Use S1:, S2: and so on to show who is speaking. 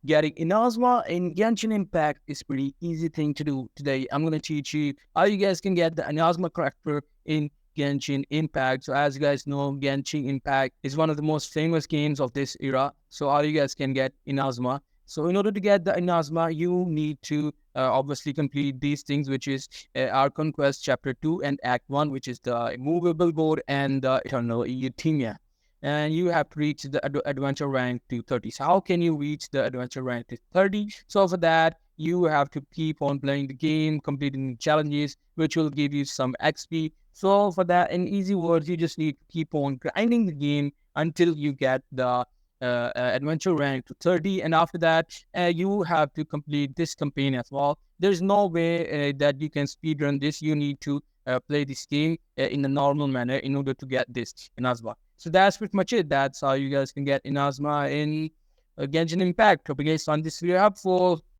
S1: getting Inazuma in Genshin Impact is pretty easy thing to do. Today, I'm going to teach you how you guys can get the Inazuma character in Genshin Impact. So as you guys know, Genshin Impact is one of the most famous games of this era. So how you guys can get Inazuma. So in order to get the Inazuma, you need to obviously complete these things, which is our Conquest Chapter 2 and Act 1, which is the Immovable Board and the Eternal Euthymia. And you have to reach the adventure rank to 30. So how can you reach the adventure rank to 30? So for that, you have to keep on playing the game, completing challenges, which will give you some XP. So for that, in easy words, you just need to keep on grinding the game until you get the adventure rank to 30. And after that, you have to complete this campaign as well. There's no way that you can speedrun this. You need to play this game in a normal manner in order to get this Inazuma. So that's pretty much it. That's how you guys can get Inazuma in Genshin Impact. Hope you guys found this video helpful.